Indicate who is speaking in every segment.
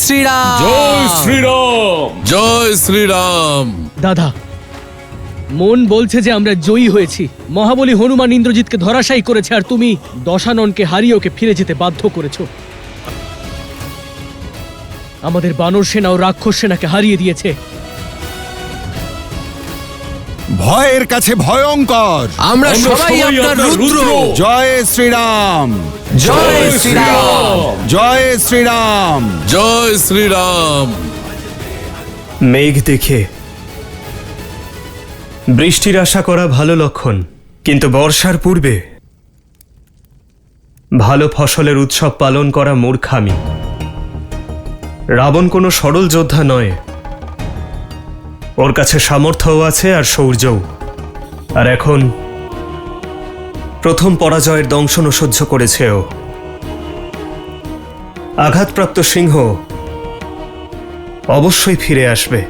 Speaker 1: শ্রীরাম,
Speaker 2: জয় শ্রীরাম,
Speaker 3: জয় শ্রীরাম।
Speaker 4: দাদা, মন বলছে যে আমরা জয়ী হয়েছি। মহাবলী হনুমান ইন্দ্রজিৎকে ধরাশায়ী করেছে, আর তুমি দশাননকে হারিয়ে ওকে ফিরে যেতে বাধ্য করেছো। আমাদের বানর সেনা ও রাক্ষস সেনাকে হারিয়ে দিয়েছে।
Speaker 5: ভয়ের কাছে ভয়ঙ্কর।
Speaker 1: আমরা সবাই আপনার রুদ্র।
Speaker 5: জয় শ্রীরাম,
Speaker 1: জয় শ্রীরাম,
Speaker 5: জয় শ্রীরাম,
Speaker 3: জয় শ্রীরাম।
Speaker 6: মেঘ দেখে বৃষ্টির আশা করা ভালো লক্ষণ, কিন্তু বর্ষার পূর্বে ভালো ফসলের উৎসব পালন করা মূর্খামি। রাবণ কোনো সরল যোদ্ধা নয়, ওর কাছে সামর্থ্যও আছে আর শৌর্যও। আর এখন প্রথম পরাজয়ের দংশনও সহ্য করেছে ও। আঘাতপ্রাপ্ত সিংহ অবশ্যই ফিরে আসবে।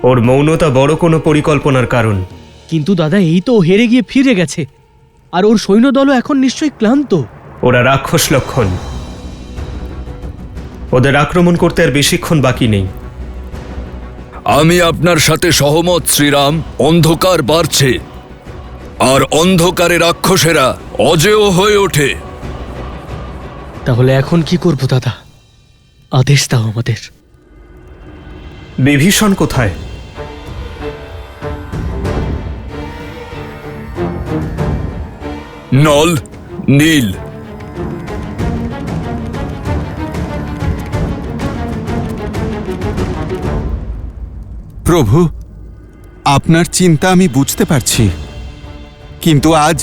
Speaker 6: ওর মৌনতা বড় কোনো পরিকল্পনার কারণ।
Speaker 4: কিন্তু দাদা, এই তো ও হেরে গিয়ে ফিরে গেছে, আর ওর সৈন্যদলও এখন নিশ্চয়ই ক্লান্ত।
Speaker 6: ওরা রাক্ষস লক্ষণ, ওদের আক্রমণ করতে আর বেশিক্ষণ বাকি নেই।
Speaker 3: আমি আপনার সাথে সহমত শ্রীরাম। অন্ধকার বাড়ছে, আর অন্ধকারে রাক্ষসেরা অজেয় হয়ে ওঠে।
Speaker 4: তাহলে এখন কি করব দাদা? আদেশ দাও আমাদের।
Speaker 6: বিভীষণ কোথায়?
Speaker 3: নল, নীল।
Speaker 5: প্রভু, আপনার চিন্তা আমি বুঝতে পারছি, কিন্তু আজ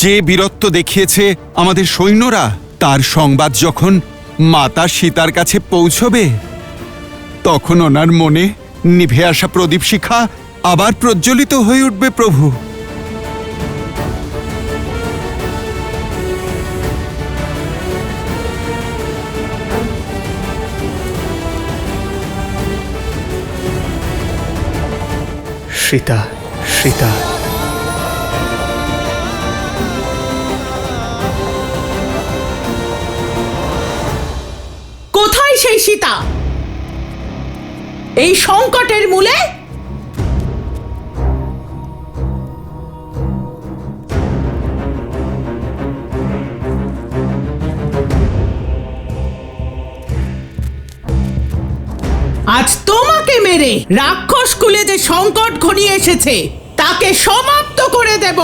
Speaker 5: যে বীরত্ব দেখিয়েছে আমাদের সৈন্যরা, তার সংবাদ যখন মাতা সীতার কাছে পৌঁছবে, তখন ওনার মনে নিভে আসা প্রদীপ শিখা আবার প্রজ্বলিত হয়ে উঠবে প্রভু।
Speaker 6: সীতা, সীতা।
Speaker 7: কোথায় সেই সীতা? এই সংকটের মূলে? আজ তোমাকে মেরে রাক্ষস কুলে যে সংকট ঘনিয়ে এসেছে তাকে সমাপ্ত করে দেব।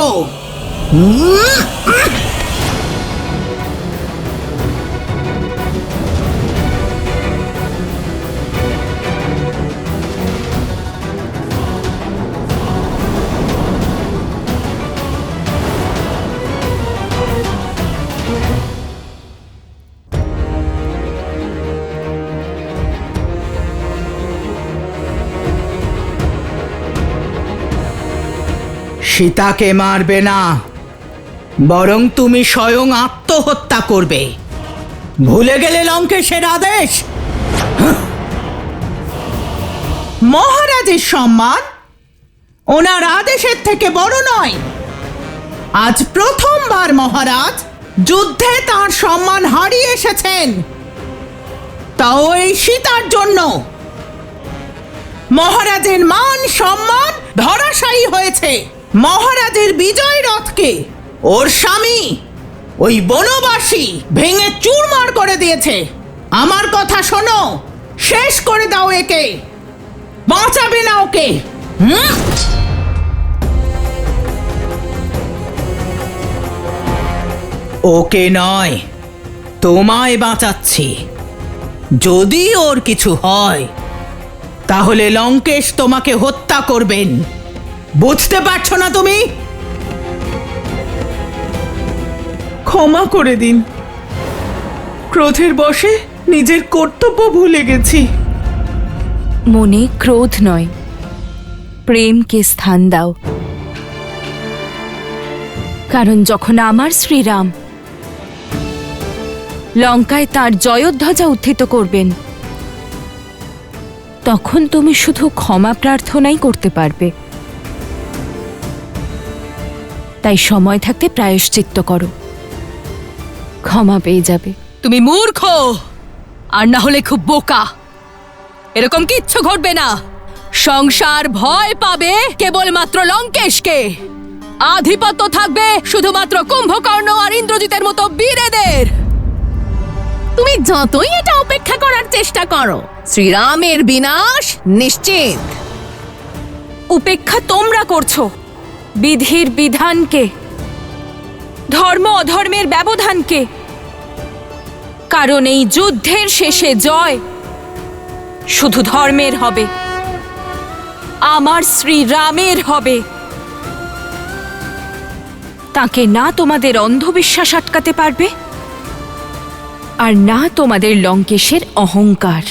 Speaker 7: সীতাকে মারবে না, বরং তুমি স্বয়ং আত্মহত্যা করবে। ভুলে গেলে লঙ্কেশের আদেশ? মহারাজের সম্মান ওনার আদেশের থেকে বড় নয়। আজ প্রথমবার মহারাজ যুদ্ধে তার সম্মান হারিয়ে এসেছেন, তাও এই সীতার জন্য। মহারাজের মান সম্মান ধরাশায়ী হয়েছে। মহারাজের বিজয় রথকে ওর স্বামী ওই বনবাসী ভেঙে চুরমার করে দিয়েছে। আমার কথা শোনো, শেষ করে দাও একে, বাঁচাবে না ওকে। ওকে নয়, তোমায় বাঁচাচ্ছি। যদি ওর কিছু হয় তাহলে লঙ্কেশ তোমাকে হত্যা করবেন। বুঝতে পারছো না তুমি? ক্ষমা করে দিন, ক্রোধের বশে নিজের কর্তব্য ভুলে গেছি।
Speaker 8: মনে ক্রোধ নয়, প্রেমকে স্থান দাও। কারণ যখন আমার শ্রীরাম লঙ্কায় তার জয়ধ্বজা উত্থিত করবেন, তখন তুমি শুধু ক্ষমা প্রার্থনাই করতে পারবে। তাই সময় থাকতে প্রায়শ্চিত্ত করো, ক্ষমা পেয়ে যাবে। তুমি মূর্খ, আর না হলে খুব বোকা। এরকম কিচ্ছু ঘটবে না। সংসার ভয় পাবে কেবলমাত্র লঙ্কেশকে। আধিপত্য থাকবে শুধুমাত্র কুম্ভকর্ণ আর ইন্দ্রজিতের মতো বীরেদের। তুমি যতই এটা উপেক্ষা করার চেষ্টা করো, শ্রীরামের বিনাশ নিশ্চিত। উপেক্ষা তোমরা করছো বিধির বিধানকে, ধর্ম অধর্মের ব্যবধানকে। কারণ এই যুদ্ধের শেষে জয় শুধু ধর্মের হবে, আমার শ্রীরামের হবে। তাকে না তোমাদের অন্ধবিশ্বাস আটকাতে পারবে, আর না তোমাদের লঙ্কেশের অহংকার।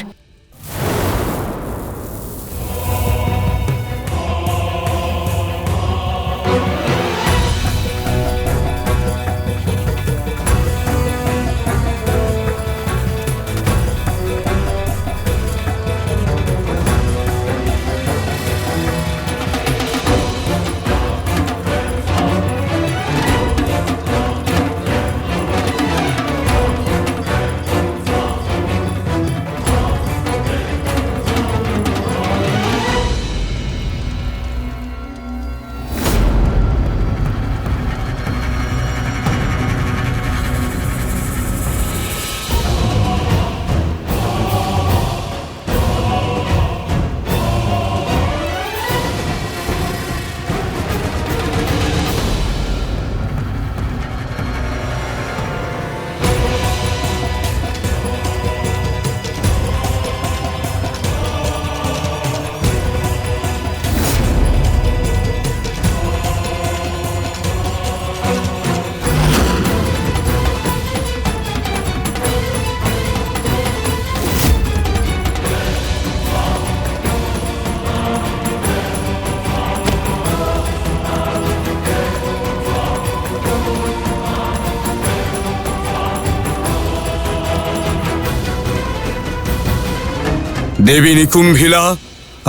Speaker 3: দেবী নিকুম্ভিলা,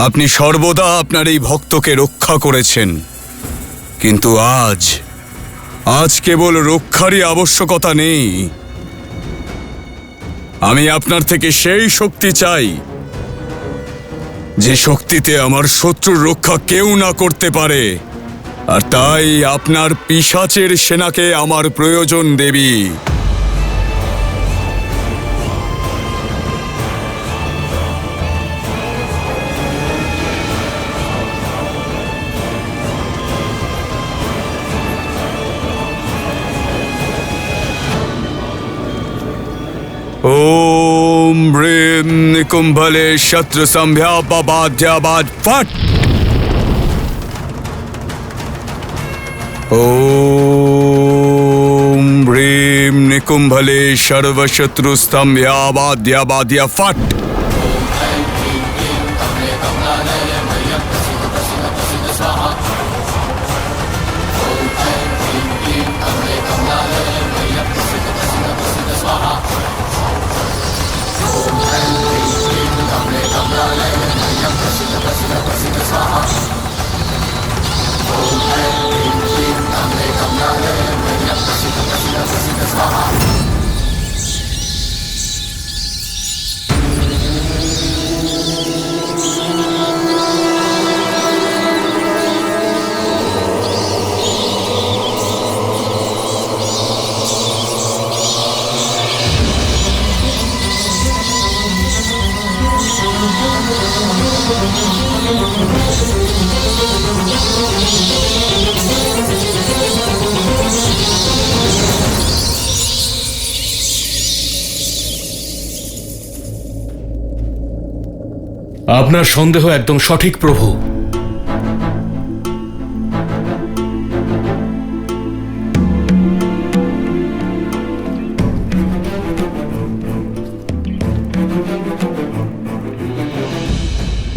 Speaker 3: আপনি সর্বদা আপনার এই ভক্তকে রক্ষা করেছেন, কিন্তু আজ কেবল রক্ষারই আবশ্যকতা নেই। আমি আপনার থেকে সেই শক্তি চাই যে শক্তিতে আমার শত্রুর রক্ষা কেউ না করতে পারে। আর তাই আপনার পিশাচের সেনাকে আমার প্রয়োজন দেবী। ओम ब्रीम निकुंभले शत्रु संभ्यापाद्याबाद फट। ओम ब्रीम निकुंभले सर्वशत्रु स्तंभ्याबाद्याबाद्या फट।
Speaker 2: আপনার সন্দেহ একদম সঠিক প্রভু।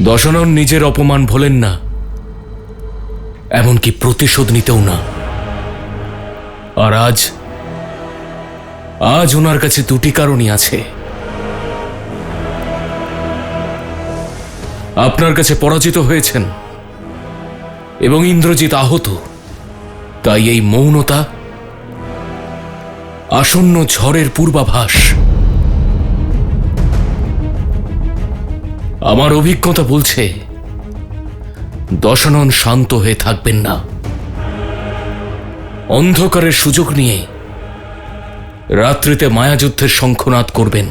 Speaker 2: দশানন নিজের অপমান ভোলেন না, এমনকি প্রতিশোধ নিতেও না। আর আজ ওনার কাছে দুটি কারণই আছে। আপনার কাছে পরাজিত হয়েছেন এবং ইন্দ্রজিৎ আহত, তাই এই মৌনতা আসন্ন ঝড়ের পূর্বাভাস। আমার অভিজ্ঞতা বলছে দশানন শান্ত হয়ে থাকবেন না। অন্ধকারের সুযোগ নিয়ে রাত্রিতে মায়াযুদ্ধের শঙ্খনাদ করবেন।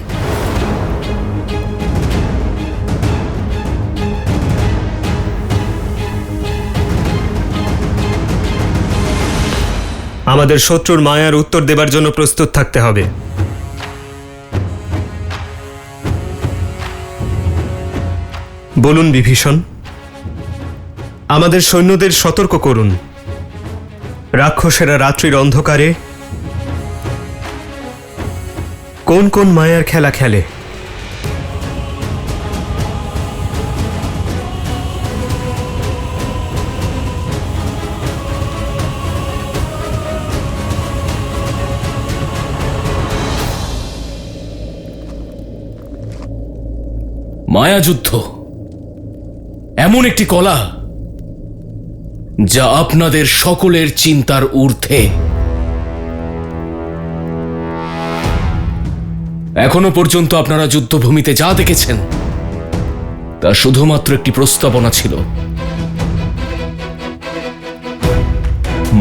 Speaker 6: আমাদের শত্রুর মায়ার উত্তর দেবার জন্য প্রস্তুত থাকতে হবে। বলুন বিভীষণ, আমাদের সৈন্যদের সতর্ক করুন। রাক্ষসেরা রাত্রির অন্ধকারে কোন কোন মায়ার খেলা খেলে?
Speaker 2: মায়াযুদ্ধ এমন একটি কলা যা আপনাদের সকলের চিন্তার ঊর্ধ্বে। এখনো পর্যন্ত আপনারা যুদ্ধভূমিতে যা দেখেছেন তা শুধুমাত্র একটি প্রস্তাবনা ছিল।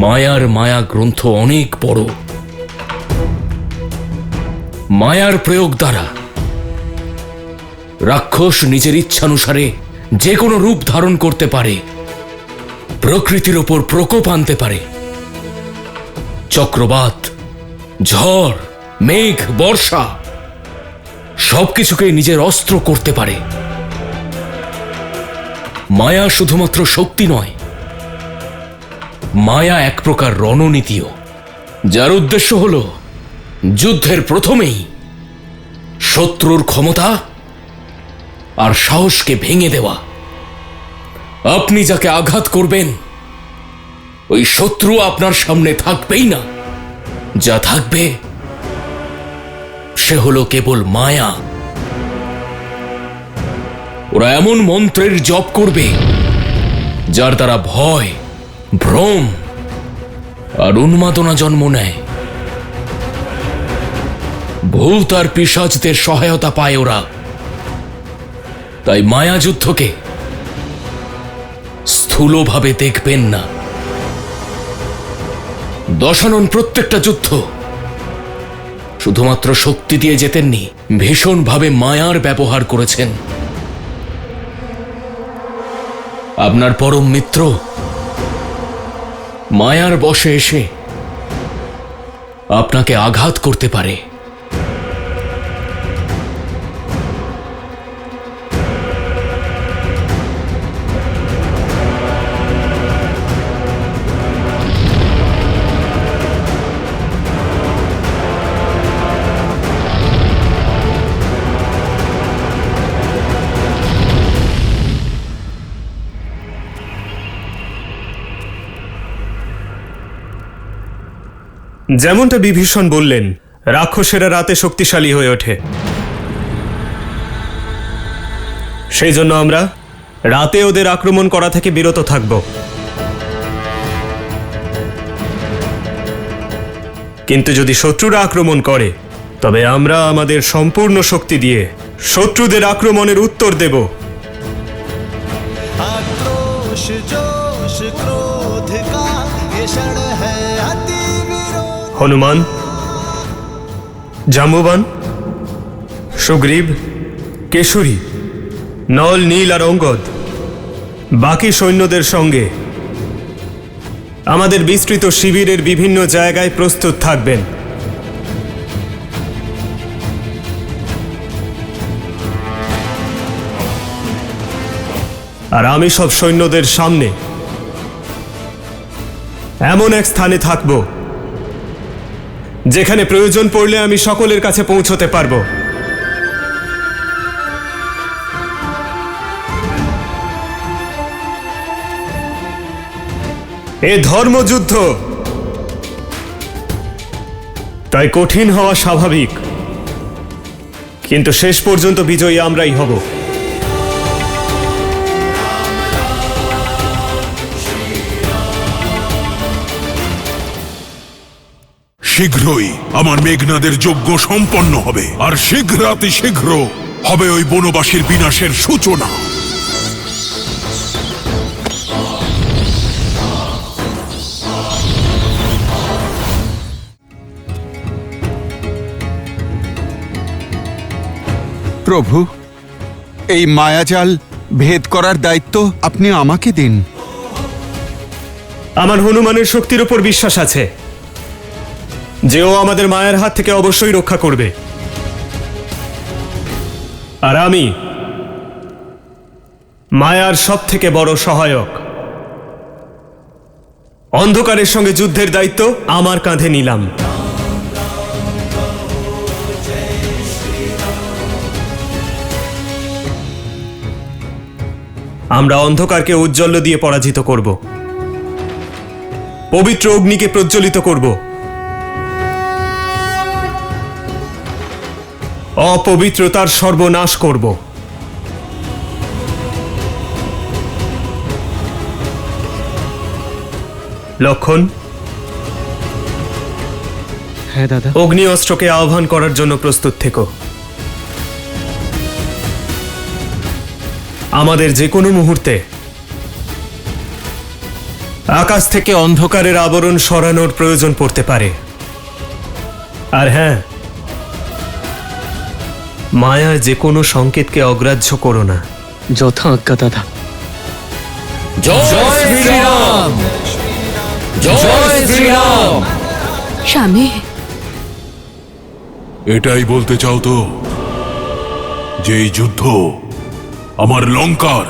Speaker 2: মায়ার মায়া গ্রন্থ অনেক বড়। মায়ার প্রয়োগ দ্বারা রাক্ষস নিজের ইচ্ছানুসারে যে কোনো রূপ ধারণ করতে পারে, প্রকৃতির ওপর প্রকোপ আনতে পারে। চক্রবাত, ঝড়, মেঘ, বর্ষা সবকিছুকে নিজের অস্ত্র করতে পারে। মায়া শুধুমাত্র শক্তি নয়, মায়া এক প্রকার রণনীতিও, যার উদ্দেশ্য হল যুদ্ধের প্রথমেই শত্রুর ক্ষমতা আর সাহসকে ভেঙে দেওয়া। আপনি যাকে আঘাত করবেন ওই শত্রু আপনার সামনে থাকবেই না। যা থাকবে সে হলো কেবল মায়া। ওরা এমন মন্ত্রের জপ করবে যার দ্বারা ভয়, ভ্রম আর উন্মাদনা জন্ম নেয়। ভূত আর পিশাচদের সহায়তা পায় ওরা। তাই মায়াযুদ্ধকে স্থূলভাবে দেখবেন না। দশানন প্রত্যেকটা যুদ্ধ শুধুমাত্র শক্তি দিয়ে জেতেননি, ভীষণভাবে মায়ার ব্যবহার করেছেন। আপনার পরম মিত্র মায়ার বশে এসে আপনাকে আঘাত করতে পারে।
Speaker 6: যেমনটা বিভীষণ বললেন, রাক্ষসেরা রাতে শক্তিশালী হয়ে ওঠে। সেই জন্য আমরা রাতে ওদের আক্রমণ করা থেকে বিরত থাকব। কিন্তু যদি শত্রুরা আক্রমণ করে তবে আমরা আমাদের সম্পূর্ণ শক্তি দিয়ে শত্রুদের আক্রমণের উত্তর দেব।
Speaker 9: आक्रोश जोश क्रोध का ये क्षण है अति विरोध।
Speaker 6: হনুমান, জাম্ববান, সুগ্রীব, কেশরী, নল, নীল আর অঙ্গদ বাকি সৈন্যদের সঙ্গে আমাদের বিস্তৃত শিবিরের বিভিন্ন জায়গায় প্রস্তুত থাকবেন। আর আমি সব সৈন্যদের সামনে এমন এক স্থানে থাকব যেখানে প্রয়োজন পড়লে আমি সকলের কাছে পৌঁছতে পারব। এ ধর্মযুদ্ধ, তাই কঠিন হওয়া স্বাভাবিক, কিন্তু শেষ পর্যন্ত বিজয়ী আমরাই হব।
Speaker 10: শীঘ্রই আমার মেঘনাদের যজ্ঞ সম্পন্ন হবে, আর শীঘ্রাতি শীঘ্র হবে ওই বনবাসীর বিনাশের সূচনা।
Speaker 5: প্রভু, এই মায়াজাল ভেদ করার দায়িত্ব আপনি আমাকে দিন।
Speaker 6: আমার হনুমানের শক্তির উপর বিশ্বাস আছে যে ও আমাদের মায়ের হাত থেকে অবশ্যই রক্ষা করবে। আর আমি মায়ার সব থেকে বড় সহায়ক। অন্ধকারের সঙ্গে যুদ্ধের দায়িত্ব আমার কাঁধে নিলাম। আমরা অন্ধকারকে উজ্জ্বল দিয়ে পরাজিত করব, পবিত্র অগ্নিকে প্রজ্বলিত করব, অপবিত্রতার সর্বনাশ করব। লক্ষণ,
Speaker 4: হ্যাঁ দাদা।
Speaker 6: অগ্নি অস্ত্রকে আহ্বান করার জন্য প্রস্তুত থেকো। আমাদের যে কোনো মুহূর্তে আকাশ থেকে অন্ধকারের আবরণ সরানোর প্রয়োজন পড়তে পারে। আর হ্যাঁ, মায়ার যে কোনো সংকেতকে অগ্রাহ্য করো না।
Speaker 4: যথা আজ্ঞা দাদা।
Speaker 2: জয় শ্রীরাম, জয় শ্রীরাম।
Speaker 8: স্বামী,
Speaker 10: এটাই বলতে চাও তো যে এই যুদ্ধ আমার লঙ্কার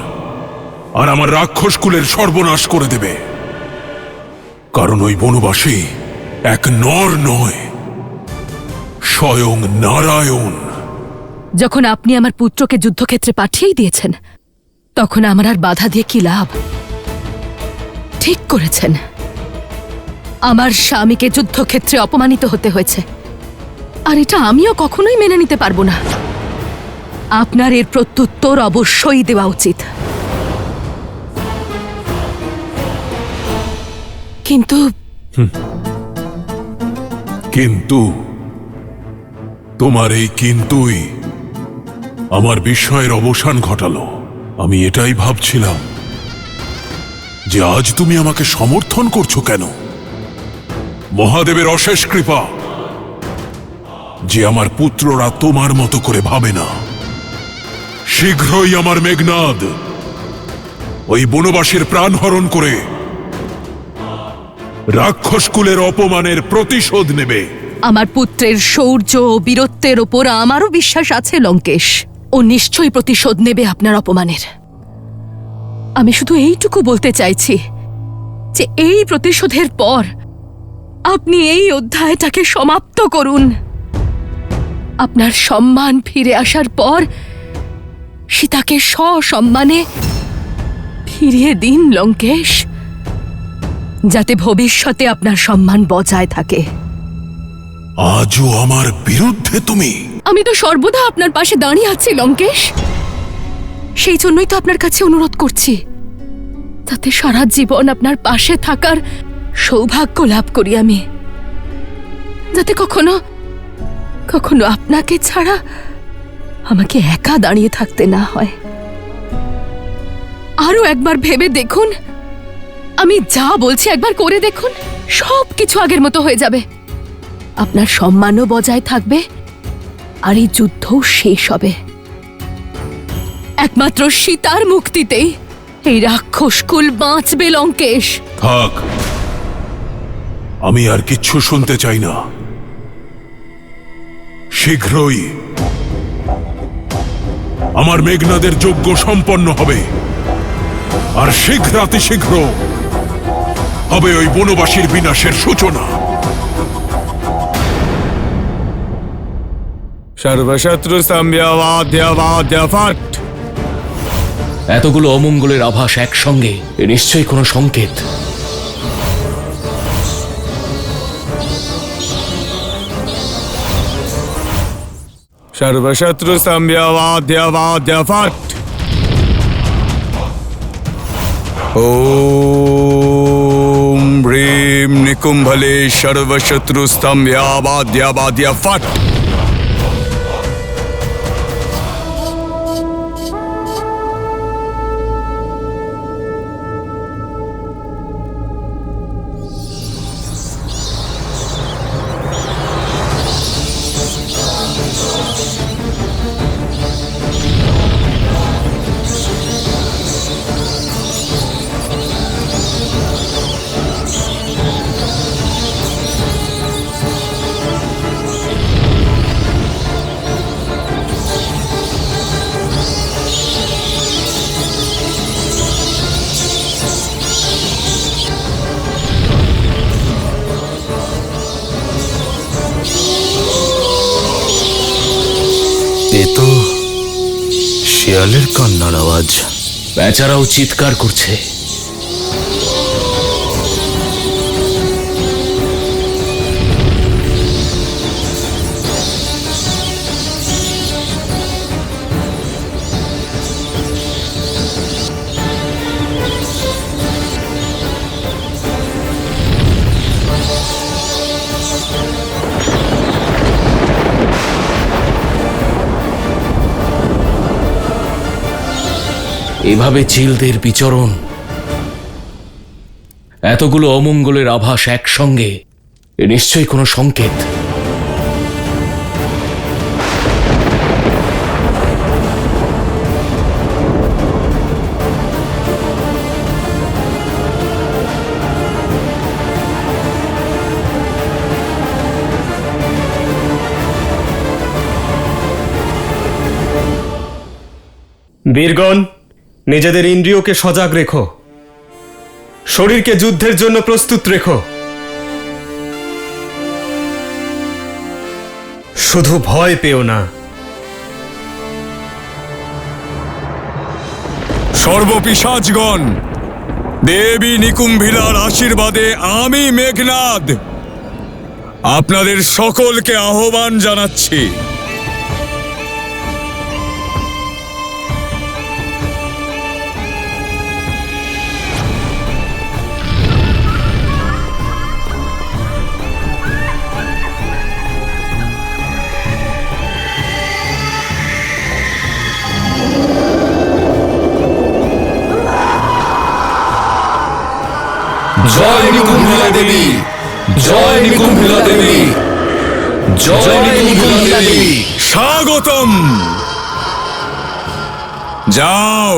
Speaker 10: আর আমার রাক্ষস কুলের সর্বনাশ করে দেবে? কারণ ওই বনবাসী এক নর নয়, স্বয়ং নারায়ণ।
Speaker 8: যখন আপনি আমার পুত্রকে যুদ্ধক্ষেত্রে পাঠিয়েই দিয়েছেন, তখন আমার আর বাধা দিয়ে কি লাভ? ঠিক করেছেন, আমার স্বামীকে যুদ্ধক্ষেত্রে অপমানিত হতে হয়েছে, আর এটা আমিও কখনোই মেনে নিতে পারবো না। আপনার এর প্রত্যুত্তর অবশ্যই দেওয়া উচিত। কিন্তু
Speaker 10: কিন্তু তোমার এই কিন্তুই আমার বিস্ময়ের অবসান ঘটালো। আমি এটাই ভাবছিলাম যে আজ তুমি আমাকে সমর্থন করছো কেন? মহাদেবের অশেষ কৃপা যে আমার পুত্ররা তোমার মতো করে ভাবে না। শীঘ্রই আমার মেঘনাদ ওই বনবাসীর প্রাণ হরণ করে রাক্ষস কুলের অপমানের প্রতিশোধ নেবে।
Speaker 8: আমার পুত্রের শৌর্য ও বীরত্বের ওপর আমারও বিশ্বাস আছে লঙ্কেশ। ও নিশ্চয়ই প্রতিশোধ নেবে আপনার অপমানের। আমি শুধু এইটুকু বলতে চাইছি যে এই প্রতিশোধের পর আপনি এই অধ্যায়টাকে সমাপ্ত করুন। আপনার সম্মান ফিরে আসার পর সীতাকে সসম্মানে ফিরিয়ে দিন লঙ্কেশ, যাতে ভবিষ্যতে আপনার সম্মান বজায় থাকে।
Speaker 10: আজও আমার বিরুদ্ধে তুমি?
Speaker 8: আমি তো সর্বদা আপনার পাশে দাঁড়িয়ে আছি লঙ্কেশ। সেই জন্যই তো আপনার কাছে অনুরোধ করছি, যাতে সারা জীবন আপনার পাশে থাকার সৌভাগ্য লাভ করি আমি, যাতে কখনো কখনো আপনাকে ছাড়া আমাকে একা দাঁড়িয়ে থাকতে না হয়। আরো একবার ভেবে দেখুন, আমি যা বলছি একবার করে দেখুন, সব কিছু আগের মতো হয়ে যাবে। আপনার সম্মানও বজায় থাকবে, আর এই যুদ্ধও শেষ হবে। একমাত্র সীতার মুক্তিতেই এই রাক্ষসকুল বাঁচবে লঙ্কেশ।
Speaker 10: থাক, আমি আর কিচ্ছু শুনতে চাই না। শীঘ্রই আমার মেঘনাদের যজ্ঞ সম্পন্ন হবে, আর শীঘ্র হবে ওই বনবাসীর বিনাশের সূচনা।
Speaker 3: সর্বশত্রু সম্যবাদ্যবাদ্য ফট।
Speaker 2: এতগুলো অমঙ্গলের আভাস একসঙ্গে, এ নিশ্চয়ই কোনো সংকেত।
Speaker 3: সর্বশত্রু সম্যবাদ্যবাদ্য ফট। ওম হ্রিম নিকুম্ভলে সর্বশত্রু স্তম্ভ্যাবাদ্যবাদ্য ফট।
Speaker 2: এ তো শিয়ালের কান্নার আওয়াজ। বেচারাও চিৎকার করছে। এভাবে চিলদের বিচরণ, এতগুলো অমঙ্গলের আভাস একসঙ্গে, এ নিশ্চয়ই কোনো সংকেত।
Speaker 6: বীরগণ, নিজেদের ইন্দ্রিয়কে সজাগ রেখো, শরীরকে যুদ্ধের জন্য প্রস্তুত রেখো। শুধু ভয় পেও না।
Speaker 3: সর্বপিশাচগণ, দেবী নিকুম্ভিলার আশীর্বাদে আমি মেঘনাদ আপনাদের সকলকে আহ্বান জানাচ্ছি।
Speaker 2: জয় নিকুম্ভিলা দেবী, জয় নিকুম্ভিলা দেবী, জয় নিকুম্ভিলা দেবী।
Speaker 3: স্বাগতম। যাও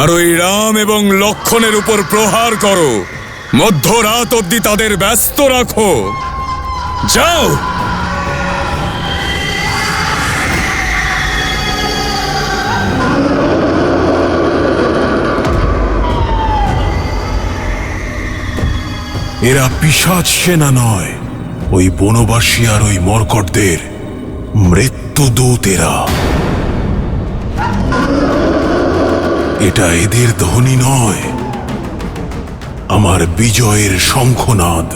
Speaker 3: আর ওই রাম এবং লক্ষণের উপর প্রহার করো, মধ্যরাত অবধি তাদের ব্যস্ত রাখো। যাও।
Speaker 10: এরা পিশাচ সেনা নয়, ওই বনবাসী আর ওই মর্কটদের মৃত্যুদূত এরা। এটা এদের ধ্বনি নয়, আমার বিজয়ের শঙ্খনাদ।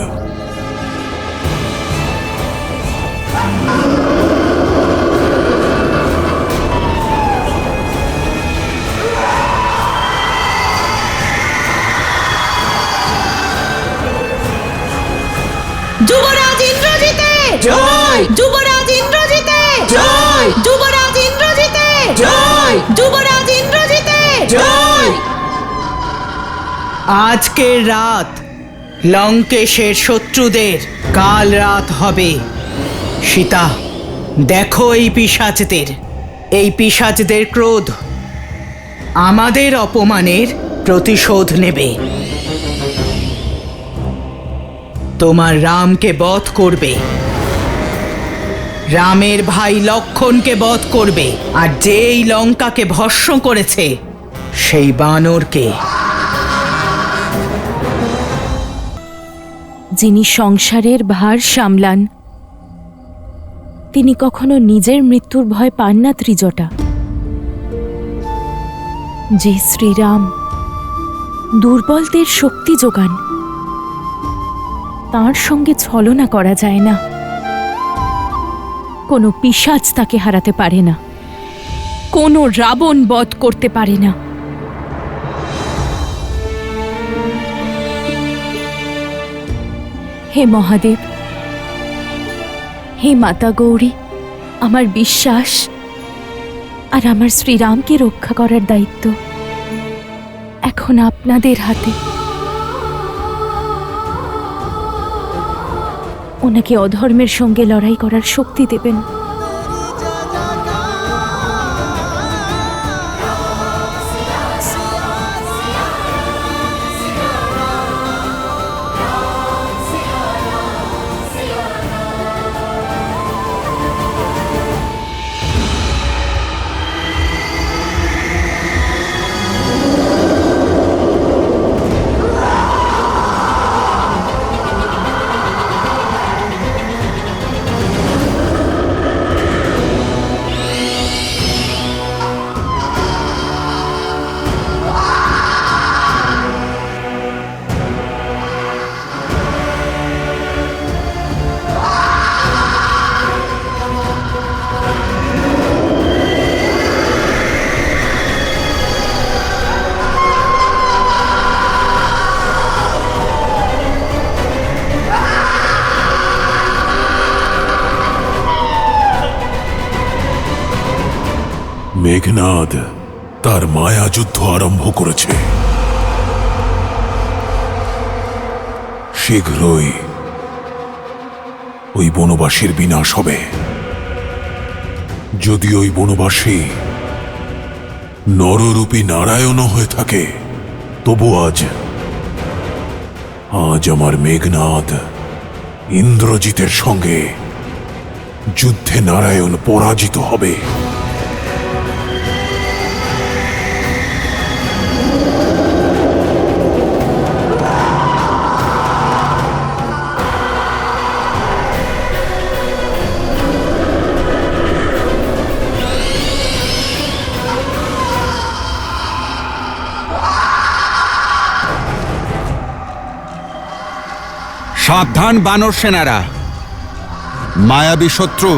Speaker 7: যুবরাজ ইন্দ্রজিতে জয়, যুবরাজ ইন্দ্রজিতে জয়, যুবরাজ ইন্দ্রজিতে জয়, যুবরাজ ইন্দ্রজিতে জয়। আজকের রাত লঙ্কেশের শত্রুদের কাল রাত হবে। সীতা, দেখো এই পিশাচদের ক্রোধ আমাদের অপমানের প্রতিশোধ নেবে। তোমার রামকে বধ করবে, রামের ভাই লক্ষণকে বধ করবে, আর যেই লঙ্কাকে ভস্ম করেছে সেই বানরকে।
Speaker 11: যিনি সংসারের ভার সামলান, তিনি কখনো নিজের মৃত্যুর ভয় পান না ত্রিজটা। যে শ্রীরাম দুর্বলদের শক্তি যোগান, তাঁর সঙ্গে ছলনা করা যায় না। কোনো পিশাচ তাকে হারাতে পারে না, কোনো রাবণ বধ করতে পারে না। হে মহাদেব, হে মাতা গৌরী, আমার বিশ্বাস আর আমার শ্রীরামকে রক্ষা করার দায়িত্ব এখন আপনাদের হাতে। ওনাকে অধর্মের সঙ্গে লড়াই করার শক্তি দেবেন।
Speaker 10: মেঘনাদ তার মায়া যুদ্ধ আরম্ভ করেছে। শীঘ্রই ওই বনবাসীর বিনাশ হবে। যদি ওই বনবাসী নররূপী নারায়ণ হয়ে থাকে, তবু আজ আমার মেঘনাদ ইন্দ্রজিতের সঙ্গে যুদ্ধে নারায়ণ পরাজিত হবে।
Speaker 5: সাবধান বানর সেনারা, মায়াবী শত্রু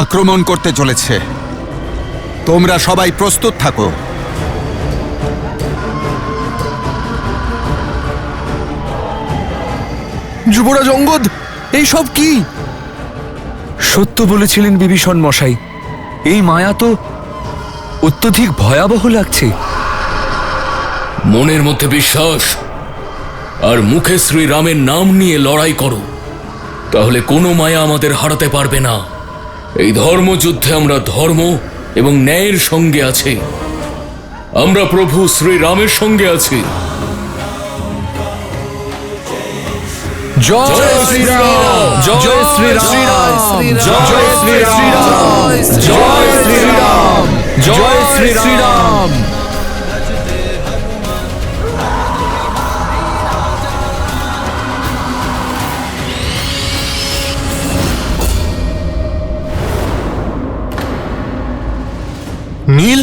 Speaker 5: আক্রমণ করতে চলেছে। তোমরা সবাই প্রস্তুত থাকো।
Speaker 1: যুবরাজ অঙ্গদ, এই সব কি? সত্য বলেছিলেন বিভীষণ মশাই, এই মায়া তো অত্যধিক ভয়াবহ লাগছে।
Speaker 2: মনের মধ্যে বিশ্বাস আর মুখে শ্রীরামের নাম নিয়ে লড়াই করো, তাহলে কোনো মায়া আমাদের হারাতে পারবে না। এই ধর্মযুদ্ধে আমরা ধর্ম এবং ন্যায়ের সঙ্গে আছি। আমরা প্রভু শ্রীরামের সঙ্গে আছি।
Speaker 1: জয় শ্রীরাম, জয় শ্রীরাম, জয় শ্রীরাম, জয় শ্রীরাম, জয় শ্রীরাম। নীল,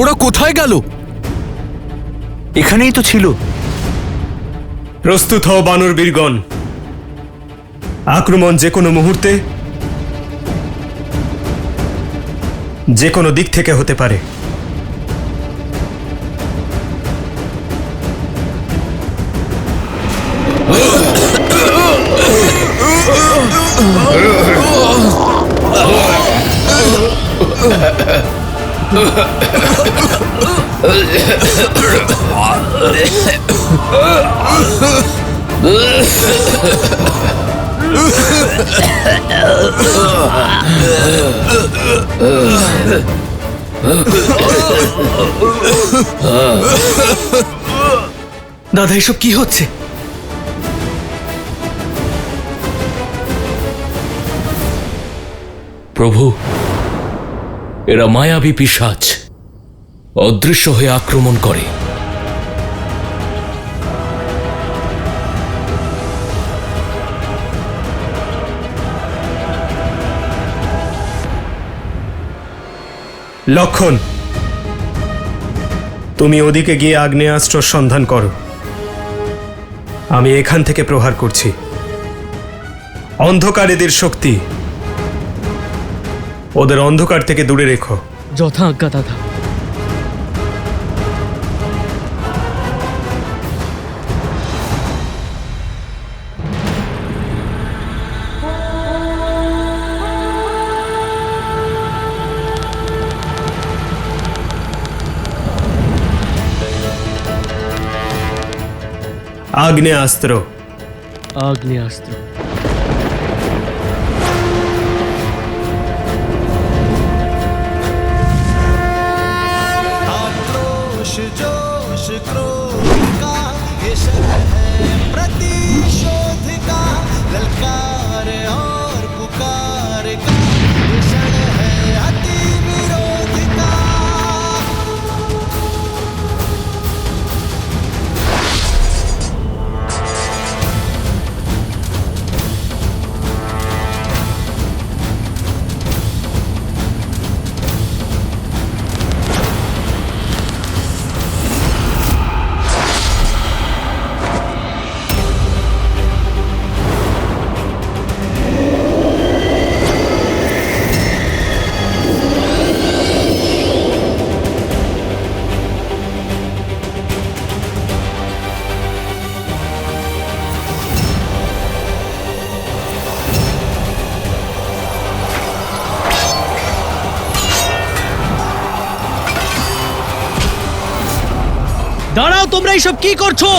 Speaker 1: ওরা কোথায় গেল? এখানেই তো ছিল।
Speaker 6: প্রস্তুত হও বানর বীরগণ, আক্রমণ যে কোনো মুহূর্তে যে কোনো দিক থেকে হতে পারে।
Speaker 1: দাদা, এসব কি হচ্ছে?
Speaker 2: প্রভু, এরা মায়াবী পিশাচ, অদৃশ্য হয়ে আক্রমণ করে।
Speaker 6: লক্ষণ, তুমি ওদিকে গিয়ে আগ্নেয়াস্ত্র সন্ধান করো, আমি এখান থেকে প্রহার করছি। অন্ধকারেদের শক্তি, ওদের অন্ধকার থেকে দূরে রেখো।
Speaker 4: যথা আজ্ঞা দাদা।
Speaker 6: আগ্নেয়াস্ত্র,
Speaker 4: আগ্নেয়াস্ত্র।
Speaker 9: आक्रोश जोश क्रोध का ये शर है प्रतिशोध का, ललकार और पुकार का ये शर है अति विरोध का।
Speaker 4: দাঁড়াও, তোমরা এইসব কি করছো?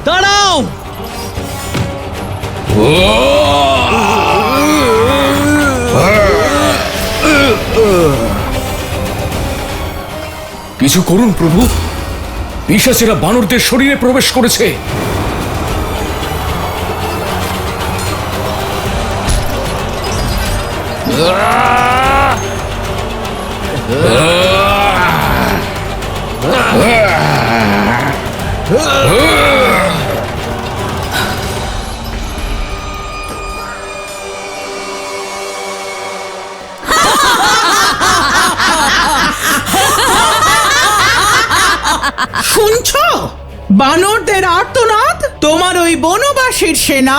Speaker 4: দাঁড়াও!
Speaker 2: কিছু করুন প্রভু, পিশাচেরা বানরদের শরীরে প্রবেশ করেছে।
Speaker 7: শুনছো বানরদের আর্তনাদ? তোমার ওই বনবাসীর সেনা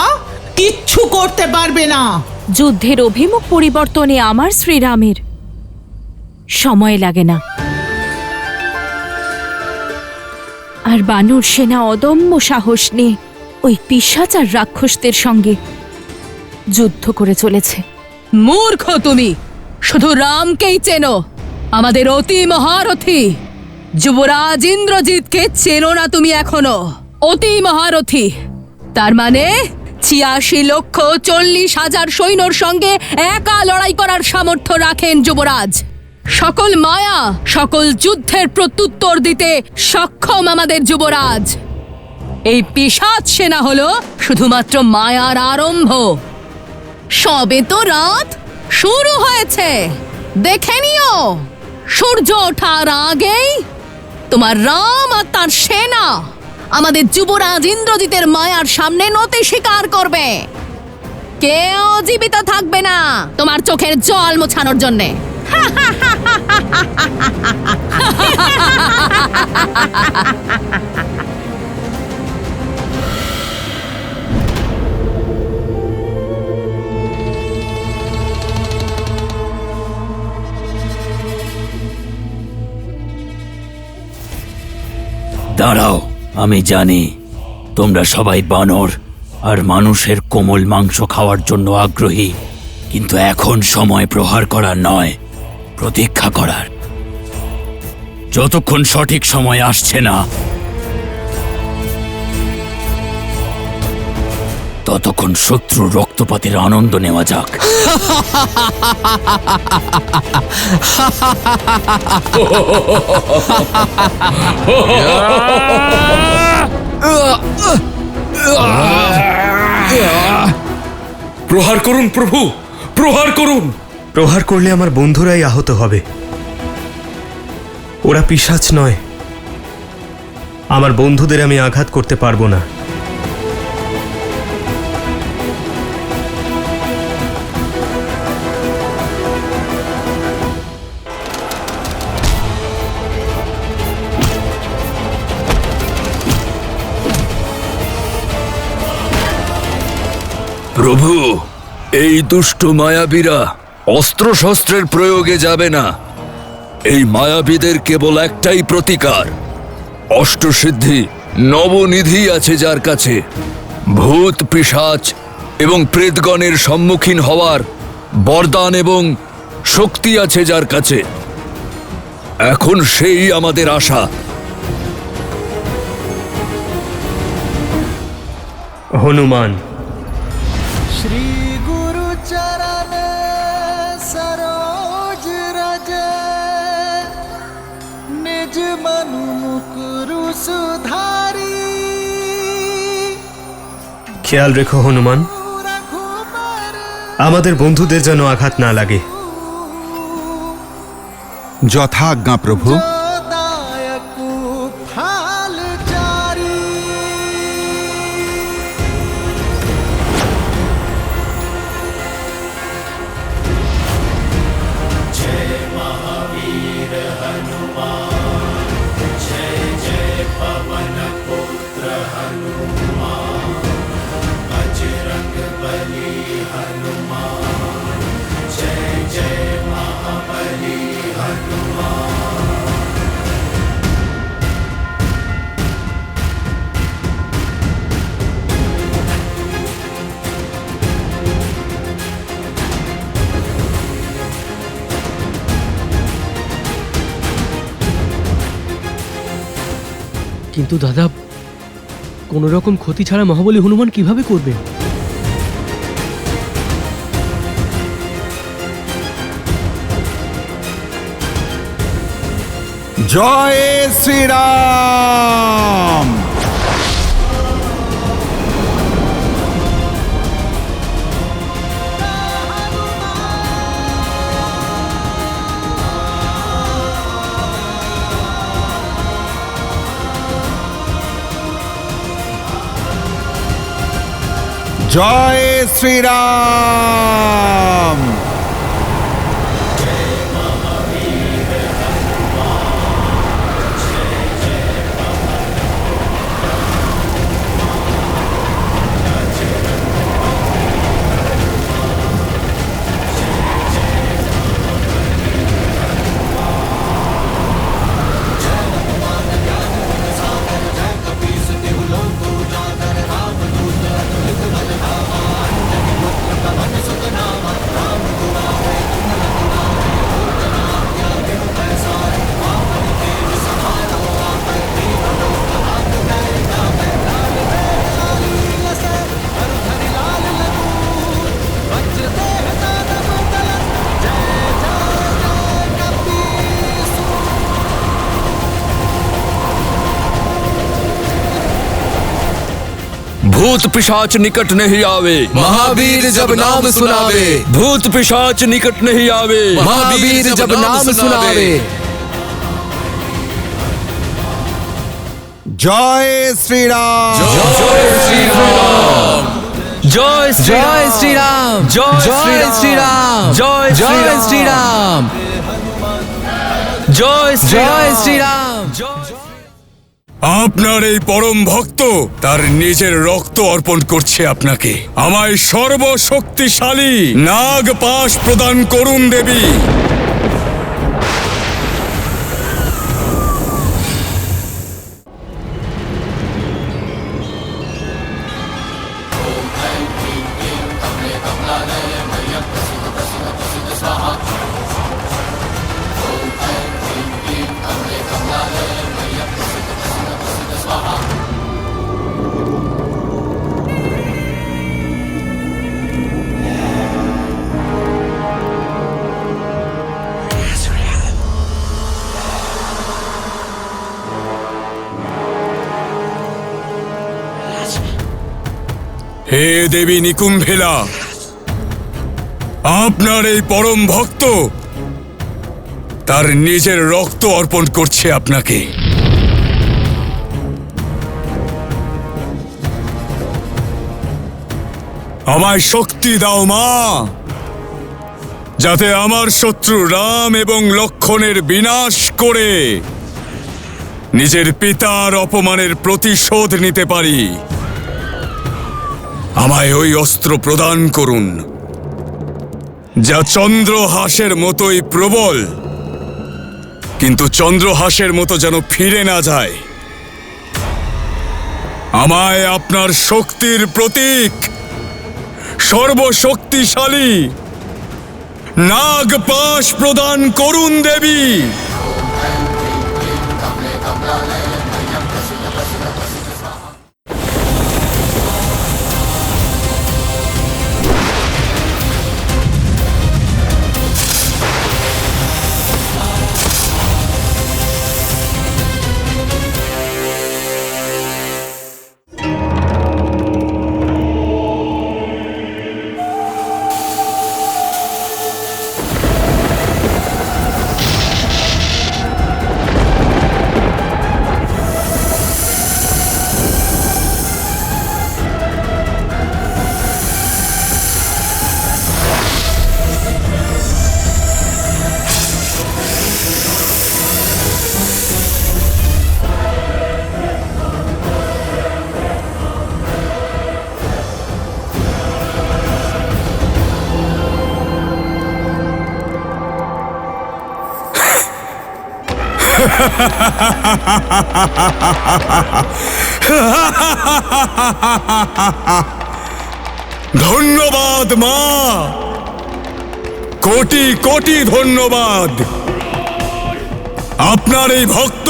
Speaker 7: কিচ্ছু করতে পারবে না।
Speaker 11: যুদ্ধের অভিমুখ পরিবর্তনে আমার শ্রীরামের সময় লাগে না। আর বানর সেনা অদম্য সাহস নিয়ে ওই পিশাচ আর রাক্ষসদের সঙ্গে যুদ্ধ করে চলেছে।
Speaker 8: মূর্খ তুমি! শুধু রামকেই চেনো, আমাদের অতি মহারথী যুবরাজ ইন্দ্রজিৎকে চেনো না তুমি এখনো। অতি মহারথী তার মানে ৮৬,৪০,০০০ সৈন্যর সঙ্গে একা লড়াই করার সামর্থ্য রাখেন যুবরাজ। সকল মায়া, সকল যুদ্ধের প্রত্যুত্তর দিতে সক্ষম আমাদের যুবরাজ। এই পিশাচ সেনা হলো শুধুমাত্র মায়ার আরম্ভ। সবে তো রাত শুরু হয়েছে, দেখে নিও সূর্য ওঠার আগেই তোমার রাম আর তার সেনা আমাদের যুবরাজ ইন্দ্রজিতের মায়ার সামনে নতি স্বীকার করবে। কেউ জীবিত থাকবে না তোমার চোখের জল মোছানোর জন্যে।
Speaker 12: দাঁড়াও, আমি জানি তোমরা সবাই বানর আর মানুষের কোমল মাংস খাওয়ার জন্য আগ্রহী, কিন্তু এখন সময় প্রহার করার নয়, প্রতীক্ষা করার। যতক্ষণ সঠিক সময় আসছে না ততক্ষণ শত্রুর রক্তপাতের আনন্দ নেওয়া যাক।
Speaker 2: প্রহার করুন প্রভু, প্রহার করুন।
Speaker 6: প্রহার করলে আমার বন্ধুরাই আহত হবে। ওরা পিশাচ নয়, আমার বন্ধুদের আমি আঘাত করতে পারবো না।
Speaker 1: প্রভু, এই দুষ্ট মায়াবীরা অস্ত্রশস্ত্রের প্রয়োগে যাবে না। এই মায়াবীদের কেবল একটাই প্রতিকার, অষ্টসিদ্ধি নবনিধি আছে যার কাছে, ভূত পিশাচ এবং প্রেতগণের সম্মুখীন হওয়ার বরদান এবং শক্তি আছে যার কাছে। এখন সেই আমাদের আশা।
Speaker 6: হনুমান,
Speaker 9: श्री गुरु चरण सरोज रज निज मनु मुकुरु सुधारी।
Speaker 6: খেয়াল রেখো হনুমান, আমাদের বন্ধুদের যেন আঘাত না লাগে।
Speaker 5: যথা আজ্ঞা প্রভু।
Speaker 9: दायकु फाल चारी।
Speaker 4: কিন্তু দাদা, কোন রকম ক্ষতি ছাড়া মহাবলী হনুমান কিভাবে করবে?
Speaker 5: জয় শ্রীরাম। জয় শ্রীরাম।
Speaker 1: भूत पिशाच निकट नहीं आवे, महावीर जब नाम सुनावे। भूत पिशाच निकट नहीं आवे, महावीर जब नाम सुनावे।
Speaker 5: জয় শ্রীরাম।
Speaker 1: जय श्री राम, जय श्री राम, जय श्री राम, जय श्री राम, जय श्री राम।
Speaker 3: আপনার এই পরম ভক্ত তার নিজের রক্ত অর্পণ করছে আপনাকে। আমায় সর্বশক্তিশালী নাগ পাশ প্রদান করুন দেবী। হে দেবী নিকুম্ভেলা, আপনার এই পরম ভক্ত তার নিজের রক্ত অর্পণ করছে আপনাকে। আমায় শক্তি দাও মা, যাতে আমার শত্রু রাম এবং লক্ষ্মণের বিনাশ করে নিজের পিতার অপমানের প্রতিশোধ নিতে পারি। আমায় ওই অস্ত্র প্রদান করুন যা চন্দ্রহাসের মতোই প্রবল, কিন্তু চন্দ্রহাসের মতো যেন ফিরে না যায়। আমায় আপনার শক্তির প্রতীক সর্বশক্তিশালী নাগপাশ প্রদান করুন দেবী। ধন্যবাদ মা, কোটি কোটি ধন্যবাদ। আপনার এই ভক্ত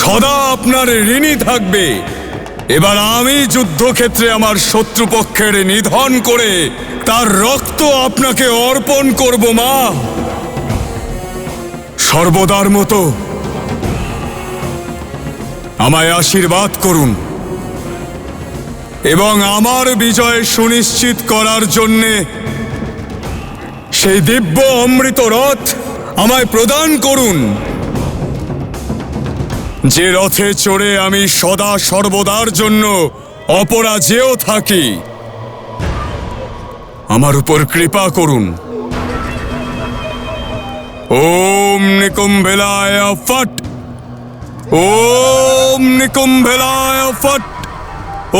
Speaker 3: সদা আপনার ঋণী থাকবে। এবার আমি যুদ্ধক্ষেত্রে আমার শত্রুপক্ষের নিধন করে তার রক্ত আপনাকে অর্পণ করব মা। সর্বদার মতো আমায় আশীর্বাদ করুন এবং আমার বিজয় সুনিশ্চিত করার জন্যে সেই দিব্য অমৃত রথ আমায় প্রদান করুন, যে রথে চড়ে আমি সদা সর্বদার জন্য অপরাজেয় থাকি। আমার উপর কৃপা করুন। ওম নিকুম্ভেলায় ফট, ওম নিকুম্ভেলায় ফট,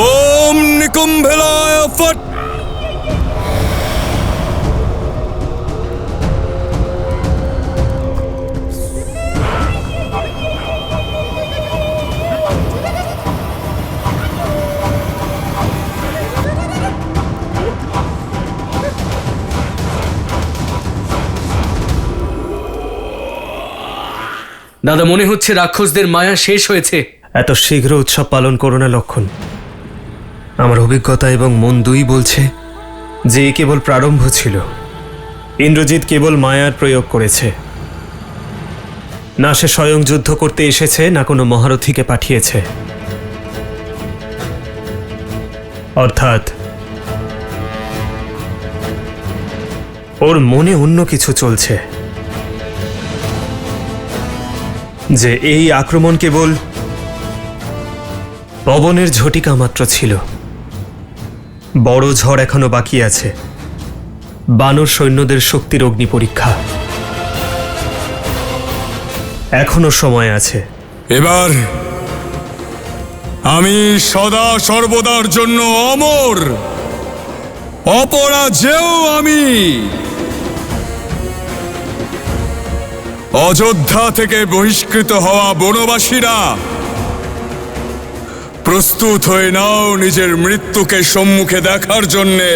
Speaker 3: ওম নিকুম্ভেলায় ফট।
Speaker 4: দাদা, মনে হচ্ছে রাক্ষসদের মায়া শেষ হয়েছে।
Speaker 6: এত শীঘ্র উৎসব পালন করো না লক্ষণ। আমার অভিজ্ঞতা এবং মন দুই বলছে যে এ কেবল প্রারম্ভ ছিল। ইন্দ্রজিৎ কেবল মায়ার প্রয়োগ করেছে। না সে স্বয়ং যুদ্ধ করতে এসেছে, না কোনো মহারথীকে পাঠিয়েছে। অর্থাৎ ওর মনে অন্য কিছু চলছে, যে এই আক্রমণ কেবল পবনের ঝটিকা মাত্র ছিল। বড় ঝড় এখনো বাকি আছে, বানর সৈন্যদের শক্তির অগ্নি পরীক্ষা। এখনো সময় আছে।
Speaker 3: এবার আমি সদা সর্বদার জন্য অমর, অপরাজেয় আমি। অযোধ্যা থেকে বহিষ্কৃত হওয়া বনবাসীরা, প্রস্তুত হয়ে নাও নিজের মৃত্যুকে সম্মুখে দেখার জন্যে।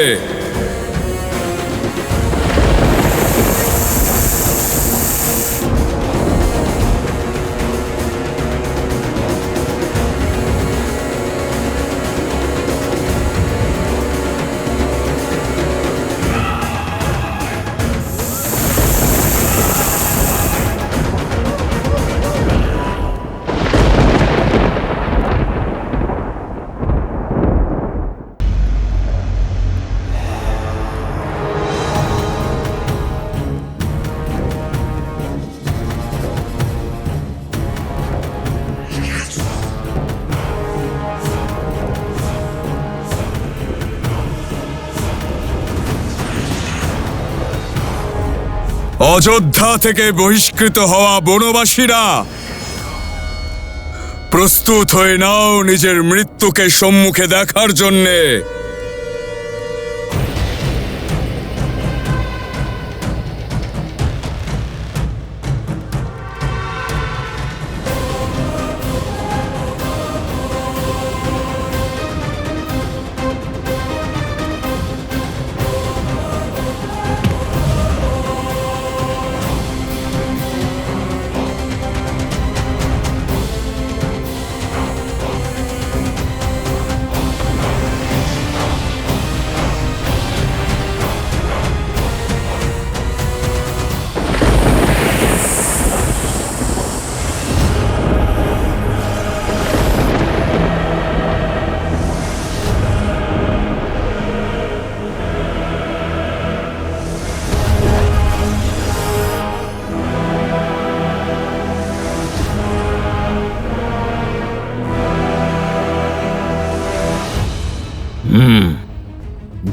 Speaker 3: অযোধ্যা থেকে বহিষ্কৃত হওয়া বনবাসীরা, প্রস্তুত হয়ে নাও নিজের মৃত্যুকে সম্মুখে দেখার জন্যে।